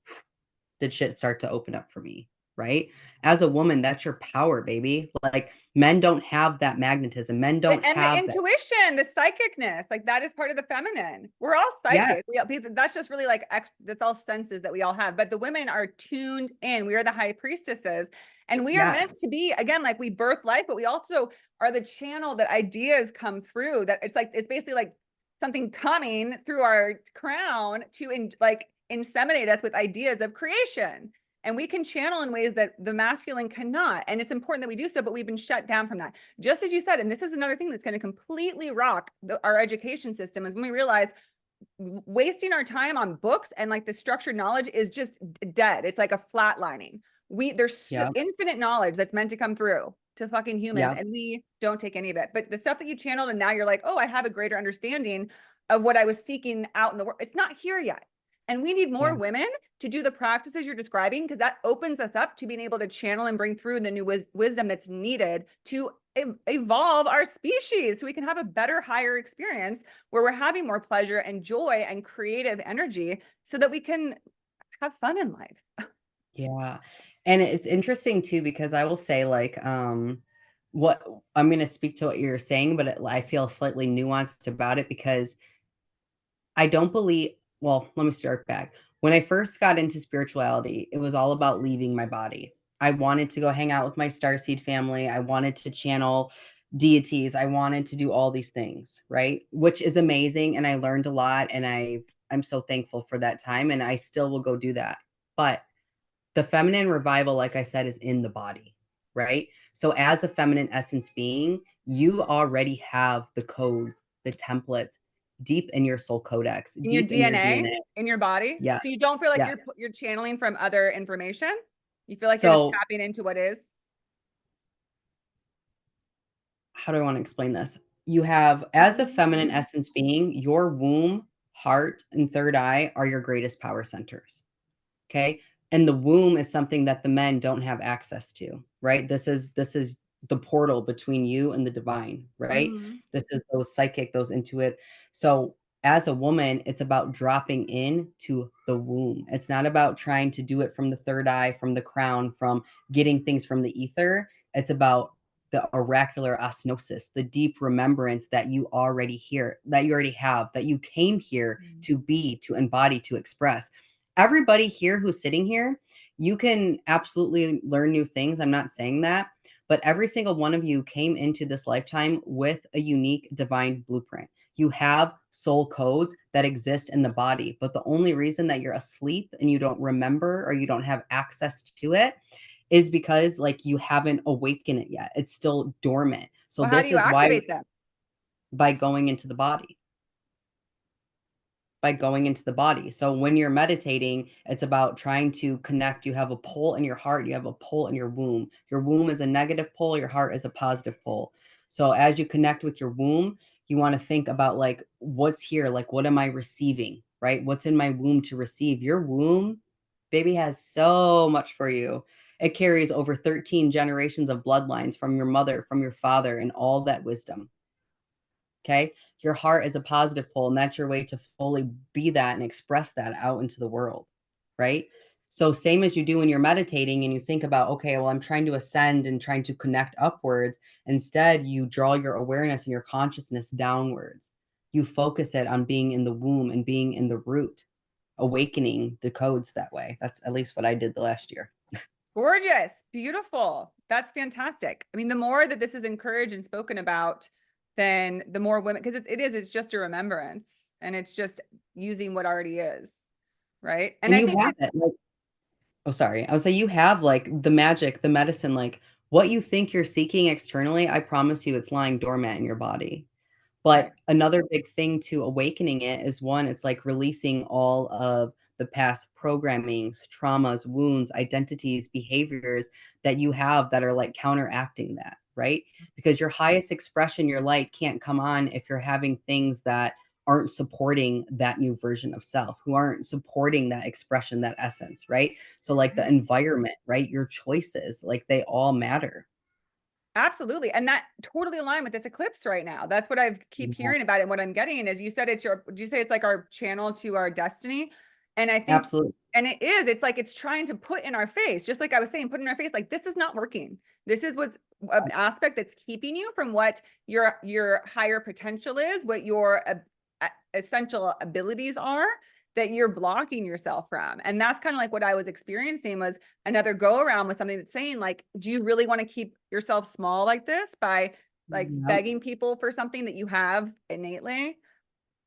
did shit start to open up for me, right? As a woman, that's your power, baby. Like men don't have that magnetism. Men don't And the have that. intuition, the psychicness, like that is part of the feminine. We're all Yeah, psychic. That's just really like that's all senses that we all have. But the women are tuned in. We are the high priestesses, and we are meant yes. to be, again, like we birth life, but we also are the channel that ideas come through. That it's basically like something coming through our crown to like inseminate us with ideas of creation. And we can channel in ways that the masculine cannot. And it's important that we do so, but we've been shut down from that. Just as you said, and this is another thing that's going to completely rock our education system, is when we realize wasting our time on books and like the structured knowledge is just dead. It's like a flatlining. There's Yeah. infinite knowledge that's meant to come through to fucking humans, Yeah. and we don't take any of it. But the stuff that you channeled, and now you're like, oh, I have a greater understanding of what I was seeking out in the world. It's not here yet. And we need more Yeah. women to do the practices you're describing, because that opens us up to being able to channel and bring through the new wisdom that's needed to evolve our species so we can have a better, higher experience where we're having more pleasure and joy and creative energy so that we can have fun in life. Yeah. And it's interesting too, because I will say like, what I'm going to speak to what you're saying, but I feel slightly nuanced about it because I don't believe, well, let me start back. When I first got into spirituality, it was all about leaving my body. I wanted to go hang out with my starseed family. I wanted to channel deities. I wanted to do all these things, right? Which is amazing. And I learned a lot. And I'm so thankful for that time. And I still will go do that. But the feminine revival, like I said, is in the body, right? So as a feminine essence being, you already have the codes, the templates deep in your soul codex, In your deep in your DNA, DNA. in your body. Yeah. So you don't feel like Yeah. you're channeling from other information. You feel like you're just So tapping into what is. how do I want to explain this? You have, as a feminine essence being, your womb, heart, and third eye are your greatest power centers. Okay. And the womb is something that the men don't have access to, right? This is the portal between you and the divine, right? Mhm. This is those psychic, those intuit. So as a woman, it's about dropping in to the womb. It's not about trying to do it from the third eye, from the crown, from getting things from the ether. It's about the oracular osmosis, the deep remembrance that you already hear, that you already have, that you came here to be, to embody, to express. Everybody here who's sitting here, you can absolutely learn new things. I'm not saying that, but every single one of you came into this lifetime with a unique divine blueprint. You have soul codes that exist in the body, but the only reason that you're asleep and you don't remember or you don't have access to it is because like you haven't awakened it yet. It's still dormant. So Well, how do this you is why, activate them? by going into the body, by going into the body. So when you're meditating, it's about trying to connect. You have a pull in your heart, you have a pull in your womb. Your womb is a negative pull, your heart is a positive pull. So as you connect with your womb, you want to think about like what's here, like what am I receiving, right? What's in my womb to receive? Your womb, baby, has so much for you. It carries over 13 generations of bloodlines from your mother, from your father, and all that wisdom. Okay. Your heart is a positive pole, and that's your way to fully be that and express that out into the world. Right. So, same as you do when you're meditating and you think about, okay, well, I'm trying to ascend and trying to connect upwards. Instead, you draw your awareness and your consciousness downwards. you focus it on being in the womb and being in the root, awakening the codes that way. That's at least what I did the last year. Gorgeous. Beautiful. That's fantastic. I mean, the more that this is encouraged and spoken about, then the more women, because it's just a remembrance and it's just using what already is. Right. And And I you think have that, it. Like, oh, sorry. I would say you have like the magic, the medicine, like what you think you're seeking externally, I promise you it's lying dormant in your body. right. But another big thing to awakening it is one, it's like releasing all of the past programmings, traumas, wounds, identities, behaviors that you have that are like counteracting that, right? Because your highest expression, your light can't come on if you're having things that aren't supporting that new version of self, who aren't supporting that expression, that essence, right? So like the environment, right? Your choices, like they all matter. Absolutely. And that totally aligned with this eclipse right now. That's what I keep Yeah, hearing about it. And what I'm getting is you said it's your, do you say it's like our channel to our destiny? And I think, absolutely. and it is, it's like it's trying to put in our face, just like I was saying, put in our face, like this is not working. This is what's an aspect that's keeping you from what your higher potential is, what your essential abilities are that you're blocking yourself from. And that's kind of like what I was experiencing was another go around with something that's saying like, do you really want to keep yourself small like this by like Yep. begging people for something that you have innately?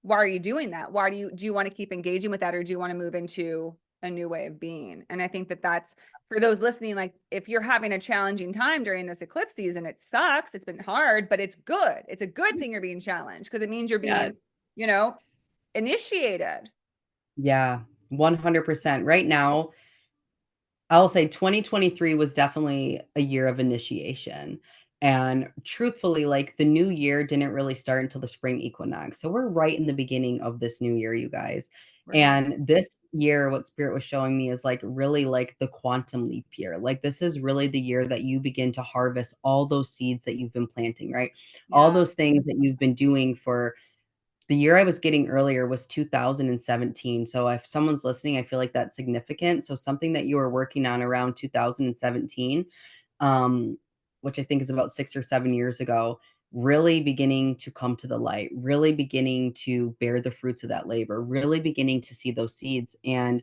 Why are you doing that? Why do you want to keep engaging with that, or do you want to move into a new way of being? And I think that that's for those listening, like if you're having a challenging time during this eclipse season, it sucks, it's been hard, but it's good. It's a good thing you're being challenged because it means you're Yeah. being, you know, initiated. Yeah, 100%. Right now, I'll say 2023 was definitely a year of initiation. And truthfully, like the new year didn't really start until the spring equinox. So we're right in the beginning of this new year, you guys. Right. And this year, what Spirit was showing me is like really like the quantum leap year. Like this is really the year that you begin to harvest all those seeds that you've been planting, right? All Yeah. those things that you've been doing for the year I was getting earlier was 2017. So if someone's listening, I feel like that's significant. So something that you were working on around 2017, um, which I think is about 6 or 7 years ago, really beginning to come to the light, really beginning to bear the fruits of that labor, really beginning to see those seeds. And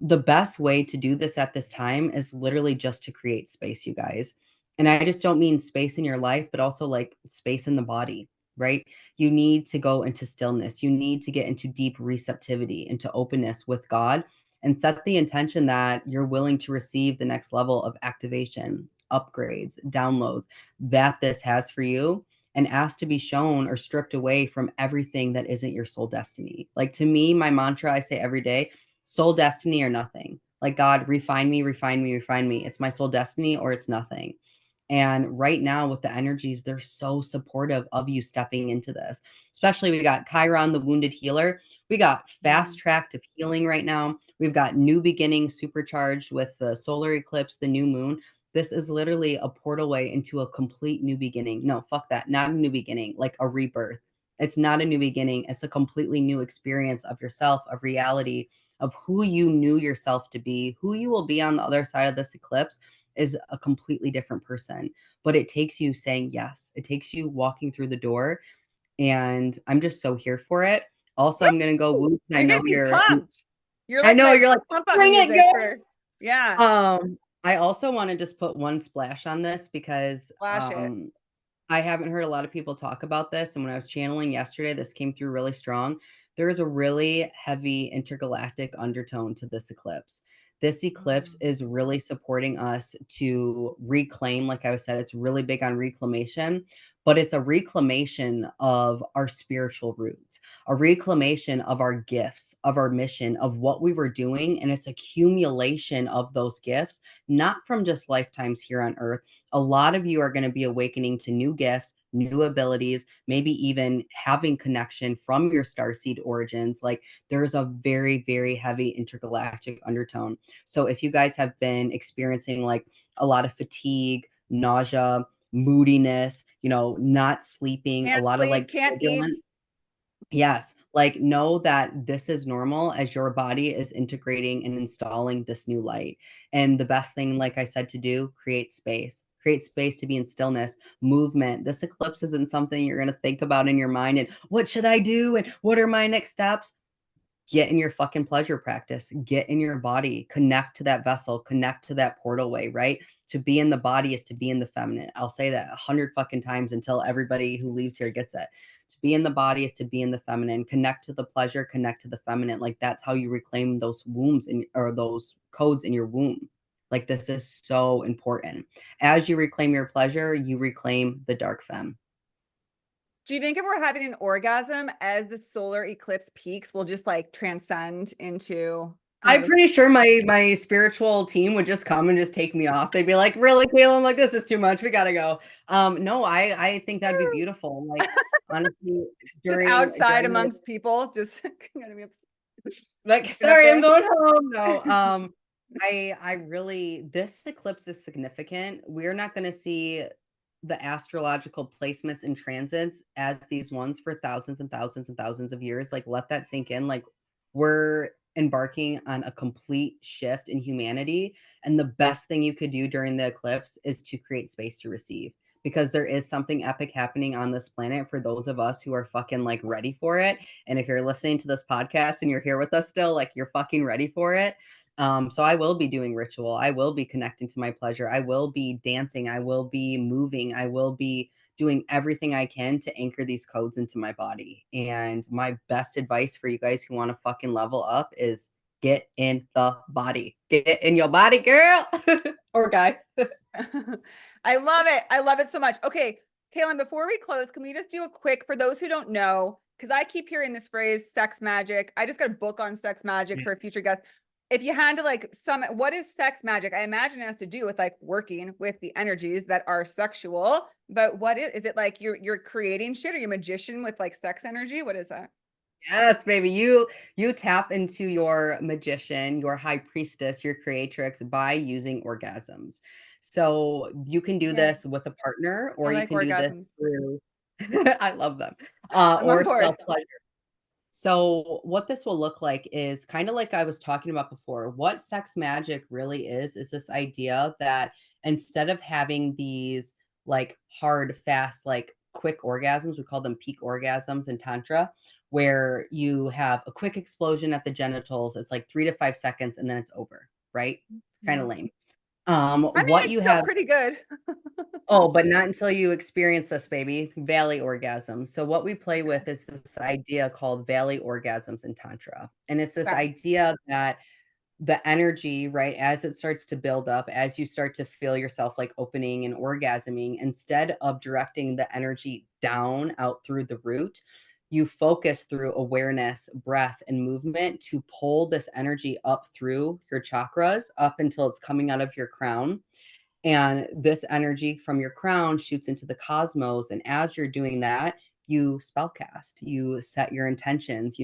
the best way to do this at this time is literally just to create space, you guys. And I just don't mean space in your life, but also like space in the body, right? You need to go into stillness. You need to get into deep receptivity, into openness with God, and set the intention that you're willing to receive the next level of activation, upgrades, downloads that this has for you, and ask to be shown or stripped away from everything that isn't your soul destiny. Like to me, my mantra I say every day, soul destiny or nothing. Like, God, refine me, refine me, refine me. It's my soul destiny or it's nothing. And right now, with the energies, they're so supportive of you stepping into this. Especially, we got Chiron, the wounded healer. We got fast Mhm. track of healing right now. We've got new beginnings supercharged with the solar eclipse, the new moon. This is literally a portal way into a complete new beginning. No, fuck that. Not a new beginning, like a rebirth. It's not a new beginning. It's a completely new experience of yourself, of reality, of who you knew yourself to be. Who you will be on the other side of this eclipse is a completely different person. But it takes you saying yes. It takes you walking through the door. And I'm just so here for it. Also, I'm gonna go Woo! whoop. You're getting me pumped. You're I like know my you're like, pump up bring it, music girl. for, yeah, I also want to just put one splash on this because flash it. I haven't heard a lot of people talk about this, and when I was channeling yesterday, this came through really strong. There is a really heavy intergalactic undertone to this eclipse. This eclipse Mm. is really supporting us to reclaim, like I said, it's really big on reclamation, but it's a reclamation of our spiritual roots, a reclamation of our gifts, of our mission, of what we were doing. And it's accumulation of those gifts, not from just lifetimes here on earth. A lot of you are going to be awakening to new gifts, new abilities, maybe even having connection from your starseed origins. Like there's a very, very heavy intergalactic undertone. So if you guys have been experiencing like a lot of fatigue, nausea, moodiness, not sleeping, a Can't lot of sleep, like can't eat. turbulence. Yes, like know that this is normal as your body is integrating and installing this new light. And the best thing, like I said, to do, create space. create space to be in stillness, movement. This eclipse isn't something you're going to think about in your mind and what should I do and what are my next steps? Get in your fucking pleasure practice, get in your body, connect to that vessel, connect to that portal way, right? To be in the body is to be in the feminine. I'll say that 100 fucking times until everybody who leaves here gets it. To be in the body is to be in the feminine. Connect to the pleasure, connect to the feminine. Like that's how you reclaim those wombs or those codes in your womb. Like this is so important. As you reclaim your pleasure, you reclaim the dark femme. Do you think if we're having an orgasm as the solar eclipse peaks, we'll just like transcend into I'm pretty sure my spiritual team would just come and just take me off. They'd be like, "Really, Kaylyn? Like this is too much. We gotta go." No, I think that'd be beautiful. Like honestly, just during outside the amongst people, just gonna be like, sorry, I'm going home. No, I really this eclipse is significant. We're not gonna see the astrological placements and transits as these ones for thousands and thousands and thousands of years. Like, let that sink in. Like, we're embarking on a complete shift in humanity. And the best thing you could do during the eclipse is to create space to receive because there is something epic happening on this planet for those of us who are fucking like ready for it. And if you're listening to this podcast and you're here with us still, like you're fucking ready for it. So I will be doing ritual. I will be connecting to my pleasure. I will be dancing. I will be moving. I will be doing everything I can to anchor these codes into my body. And my best advice for you guys who want to fucking level up is get in the body. Get in your body, girl or guy. I love it. I love it so much. Okay, Kaylyn, before we close, can we just do a quick for those who don't know? Because I keep hearing this phrase sex magic. I just got a book on sex magic for a future guest. If you had to like what is sex magic? I imagine it has to do with like working with the energies that are sexual, but what is it like you're creating shit? Are you a magician with like sex energy? What is that? Yes, baby. You tap into your magician, your high priestess, your creatrix by using orgasms. So you can do Okay. this with a partner, I or you like can do this orgasms. through I love them. I'm on Or board. self-pleasure. So what this will look like is kind of like I was talking about before. What sex magic really is this idea that instead of having these like hard, fast, like quick orgasms, we call them peak orgasms in Tantra, where you have a quick explosion at the genitals. It's like 3 to 5 seconds and then it's over, right? Kind of lame. I mean, What it's you still have pretty good. Oh, but not until you experience this, baby. Valley orgasm. So what we play Okay. with is this idea called valley orgasms in Tantra. And it's this Okay. idea that the energy, right, as it starts to build up, as you start to feel yourself like opening and orgasming, instead of directing the energy down out through the root, you focus through awareness, breath, and movement to pull this energy up through your chakras up until it's coming out of your crown. And this energy from your crown shoots into the cosmos. And as you're doing that, you spellcast, you set your intentions,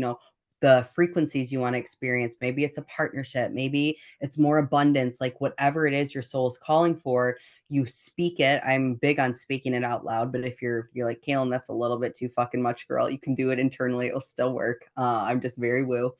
the frequencies you want to experience. Maybe it's a partnership, maybe it's more abundance, like whatever it is your soul is calling for, you speak it. I'm big on speaking it out loud, but if you're like, Kaylyn, that's a little bit too fucking much, girl, you can do it internally. It'll still work. I'm just very woo.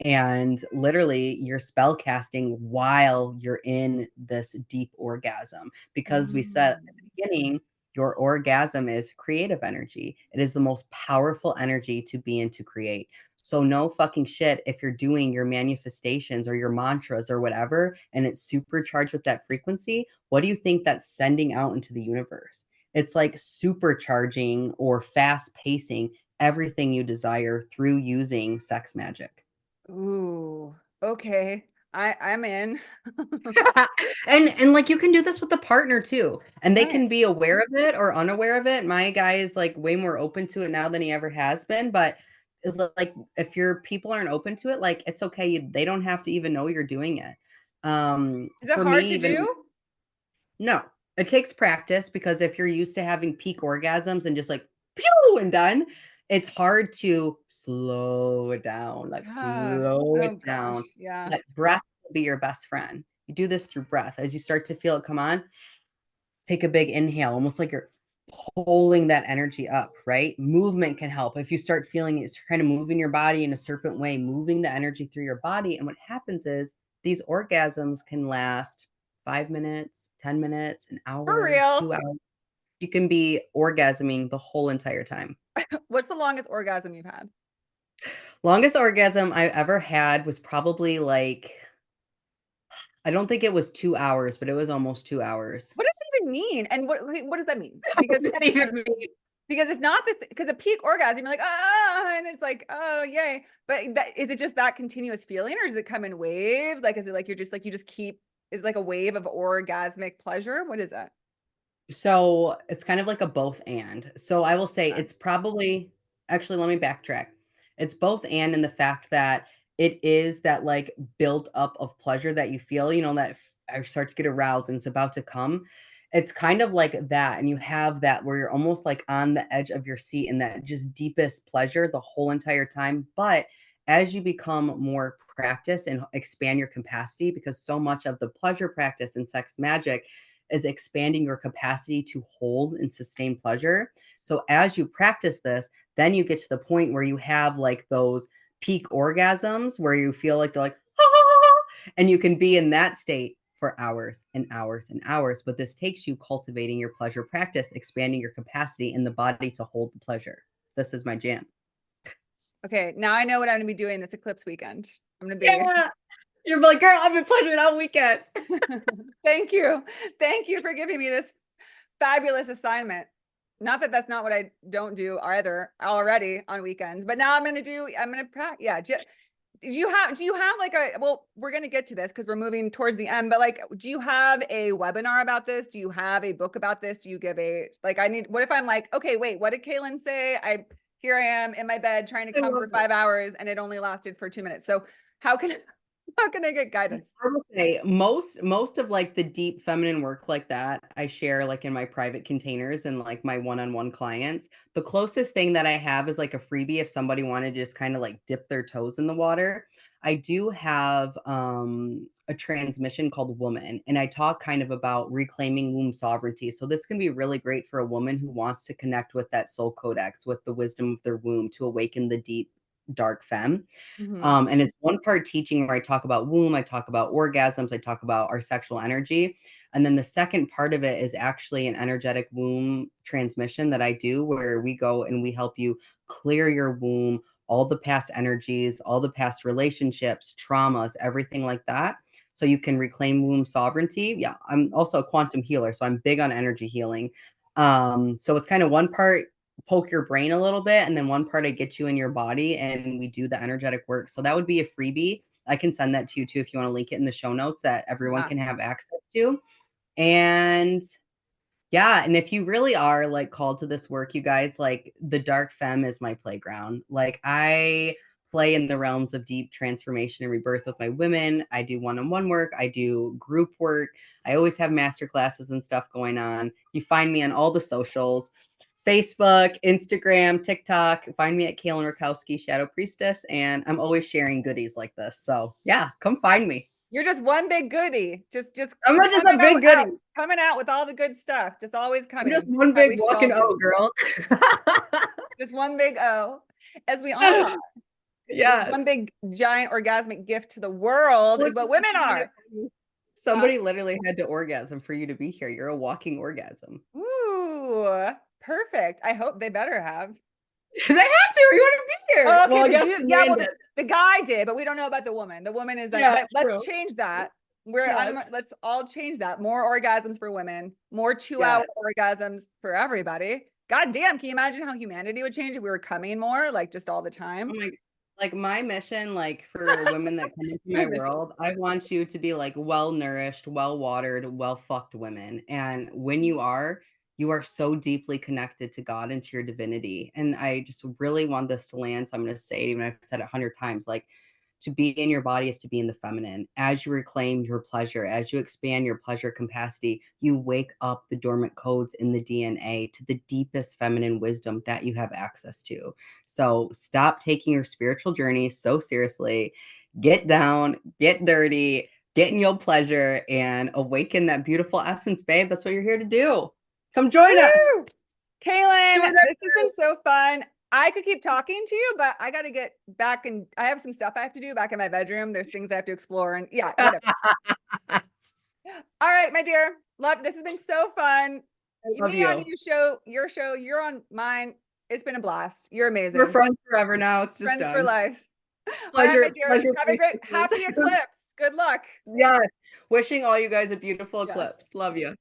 And literally you're spell casting while you're in this deep orgasm because we said at the Mm. beginning your orgasm is creative energy. It is the most powerful energy to be in to create. So no fucking shit if you're doing your manifestations or your mantras or whatever and it's supercharged with that frequency, what do you think that's sending out into the universe? It's like supercharging or fast pacing everything you desire through using sex magic. Ooh, okay. I'm in. And like you can do this with a partner too. And they Right. can be aware of it or unaware of it. My guy is like way more open to it now than he ever has been. But like if your people aren't open to it, like it's okay. They don't have to even know you're doing it. Is it For hard me, to even do? no, it takes practice because if you're used to having peak orgasms and just like pew and done, it's hard to slow it down, like Yeah. slow it Oh down. gosh. Yeah. But breath will be your best friend. You do this through breath. As you start to feel it come on, take a big inhale, almost like you're pulling that energy up, right? Movement can help. If you start feeling it, kind of moving your body in a certain way, moving the energy through your body. And what happens is these orgasms can last 5 minutes, 10 minutes, an For hour, real. 2 hours. You can be orgasming the whole entire time. What's the longest orgasm you've had? Longest orgasm I ever had was probably like, I don't think it was 2 hours, but it was almost 2 hours. What does that even mean? And what does that mean? What does that even mean? Because it's not this, because a peak orgasm, you're like, and it's like, oh, yay. But that, is it just that continuous feeling, or does it come in waves? Like, is it like you're just like, you just keep, is it like a wave of orgasmic pleasure? What is that? So, it's kind of like a both and. So, I will say Okay. it's probably, actually, let me backtrack. It's both and in the fact that it is that, like, build up of pleasure that you feel, that I start to get aroused and it's about to come. It's kind of like that, and you have that where you're almost, like, on the edge of your seat in that just deepest pleasure the whole entire time, but as you become more practice and expand your capacity, because so much of the pleasure practice and sex magic is expanding your capacity to hold and sustain pleasure. So as you practice this, then you get to the point where you have like those peak orgasms where you feel like they're like, and you can be in that state for hours and hours and hours. But this takes you cultivating your pleasure practice, expanding your capacity in the body to hold the pleasure. This is my jam. Okay, now I know what I'm gonna be doing this eclipse weekend. I'm gonna be Yeah. You're like, girl, I've been pleasuring all weekend. Thank you. Thank you for giving me this fabulous assignment. Not that that's not what I don't do either already on weekends, but now I'm going to practice. Yeah. Do you have like well, we're going to get to this because we're moving towards the end, but like, do you have a webinar about this? Do you have a book about this? Do you give what if I'm like, okay, wait, what did Kaylyn say? Here I am in my bed trying to I come love for it. 5 hours and it only lasted for 2 minutes. So how can, how can I get guidance? I will say most of like the deep feminine work like that, I share like in my private containers and like my one-on-one clients. The closest thing that I have is like a freebie if somebody wanted to just kind of like dip their toes in the water. I do have a transmission called Woman, and I talk kind of about reclaiming womb sovereignty. So this can be really great for a woman who wants to connect with that soul codex, with the wisdom of their womb to awaken the deep dark femme. Mhm. And it's one part teaching where I talk about womb, I talk about orgasms, I talk about our sexual energy. And then the second part of it is actually an energetic womb transmission that I do where we go and we help you clear your womb, all the past energies, all the past relationships, traumas, everything like that. So you can reclaim womb sovereignty. Yeah, I'm also a quantum healer, so I'm big on energy healing. So it's kind of one part poke your brain a little bit, and then one part I get you in your body and we do the energetic work. So that would be a freebie. I can send that to you too if you want to link it in the show notes that everyone Yeah. can have access to. And yeah, and if you really are like called to this work, you guys, like the dark femme is my playground. Like I play in the realms of deep transformation and rebirth with my women. I do one-on-one work, I do group work. I always have master classes and stuff going on. You find me on all the socials. Facebook, Instagram, TikTok. Find me at Kaylyn Rutkowski, Shadow Priestess, and I'm always sharing goodies like this. So yeah, come find me. You're just one big goodie. Just I'm not just a coming big out, goodie. coming out with all the good stuff. Just always I'm just coming. one How big we should all walking be. O girl. Just one big O, as we all are. This one Yes. big giant orgasmic gift to the world is what women are. Huh? Somebody literally had to orgasm for you to be here. You're a walking orgasm. Ooh, perfect. I hope they better have. They had to. You want to be here. Oh, okay, Well, I the guess dude, the yeah, man well, did. the guy did, but we don't know about the woman. The woman is like, Yeah, let's true. change that. Yes. Let's all change that. More orgasms for women, more 2 hour Yeah. orgasms for everybody. God damn, can you imagine how humanity would change if we were coming more, like just all the Oh time? my, like my mission, like for women that come into It's my my mission. world, I want you to be like well nourished, well watered, well fucked women. And when you are so deeply connected to God and to your divinity. And I just really want this to land. So I'm going to say it, even if I've said it 100 times, like to be in your body is to be in the feminine. As you reclaim your pleasure, as you expand your pleasure capacity, you wake up the dormant codes in the DNA to the deepest feminine wisdom that you have access to. So stop taking your spiritual journey so seriously. Get down, get dirty, get in your pleasure, and awaken that beautiful essence, babe. That's what you're here to do. Come join us. Woo! Kaylin, Join this has been so fun. I could keep talking to you, but I got to get back, and I have some stuff I have to do back in my bedroom. There's things I have to explore, and yeah, whatever. us. All right, my dear. Love, this has been so fun. I love Me on you. your show, you're on mine. It's been a blast. You're We're amazing. friends forever now. It's just Friends for done. life. All right, my Pleasure, dear. pleasure, Have a great, 3 sixes. happy eclipse. Good luck. Yeah. Wishing all you guys a beautiful Yes. eclipse. Love you.